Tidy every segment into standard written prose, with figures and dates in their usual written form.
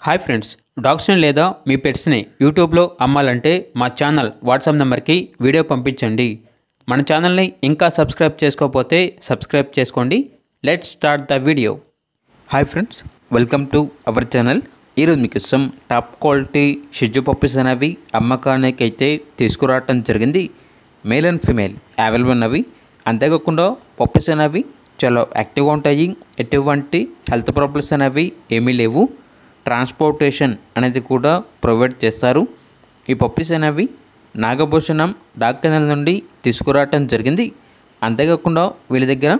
Hi friends, డాగ్స్ని లేదా మీ పెట్స్ని యూట్యూబ్లో అమ్మాలంటే మా ఛానల్ వాట్సాప్ నెంబర్కి వీడియో పంపించండి. మన ఛానల్ని ఇంకా సబ్స్క్రైబ్ చేసుకోకపోతే సబ్స్క్రైబ్ చేసుకోండి. Let's start the video. Hi friends, welcome to our channel. ఈరోజు మీకోసం టాప్ క్వాలిటీ షిజు పప్పీస్ అనేవి అమ్మకానికి అయితే తీసుకురావటం జరిగింది. మేల్ అండ్ ఫీమేల్ అవైలబుల్ ఉన్నవి. అంతేకాకుండా పప్పీస్ అనేవి చాలా యాక్టివ్గా ఉంటాయి. ఎటువంటి హెల్త్ ప్రాబ్లమ్స్ అనేవి ఏమీ లేవు. ట్రాన్స్పోర్టేషన్ అనేది కూడా ప్రొవైడ్ చేస్తారు. ఈ పప్పీస్ అనేవి నాగభూషణం డాగ్ కెనాల్ నుండి తీసుకురావటం జరిగింది. అంతేకాకుండా వీళ్ళ దగ్గర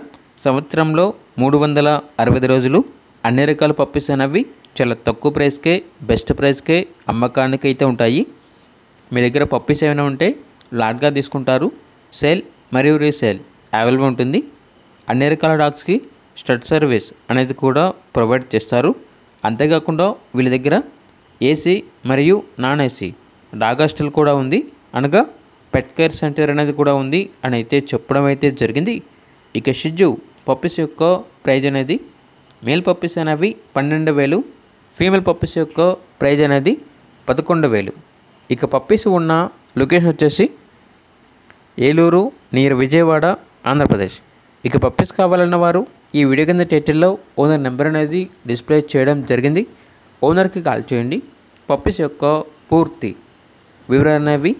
సంవత్సరంలో 365 రోజులు అన్ని రకాల పప్పీస్ అనేవి చాలా తక్కువ ప్రైస్కే, బెస్ట్ ప్రైస్కే అమ్మకానికి అయితే ఉంటాయి. మీ దగ్గర పప్పీస్ ఏమైనా ఉంటే లాట్గా తీసుకుంటారు. సేల్ మరియు రీసేల్ అవైలబుల్ ఉంటుంది. అన్ని రకాల డాగ్స్కి స్టడ్ సర్వీస్ అనేది కూడా ప్రొవైడ్ చేస్తారు. అంతేకాకుండా వీళ్ళ దగ్గర ఏసీ మరియు నాన్ ఏసీ డాగ్ హాస్టల్ కూడా ఉంది, అనగా పెట్ కేర్ సెంటర్ అనేది కూడా ఉంది అని అయితే చెప్పడం అయితే జరిగింది. ఇక షిజు పప్పీస్ యొక్క ప్రైజ్ అనేది మేల్ పప్పీస్ అనేవి 12,000, ఫీమేల్ పప్పీస్ యొక్క ప్రైజ్ అనేది 11,000. ఇక పప్పీస్ ఉన్న లొకేషన్ వచ్చేసి ఏలూరు నియర్ విజయవాడ, ఆంధ్రప్రదేశ్. ఇక పప్పీస్ కావాలన్న వారు ఈ వీడియో కింద టైటిల్లో ఓనర్ నెంబర్ అనేది డిస్ప్లే చేయడం జరిగింది. ఓనర్కి కాల్ చేయండి. పప్పీస్ యొక్క పూర్తి వివరాలు అనేవి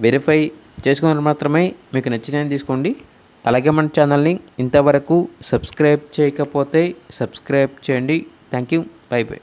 వెరిఫై చేసుకున్న మాత్రమే మీకు నచ్చినవి తీసుకోండి. అలాగే మన ఛానల్ని ఇంతవరకు సబ్స్క్రైబ్ చేయకపోతే సబ్స్క్రైబ్ చేయండి. Thank you. By by.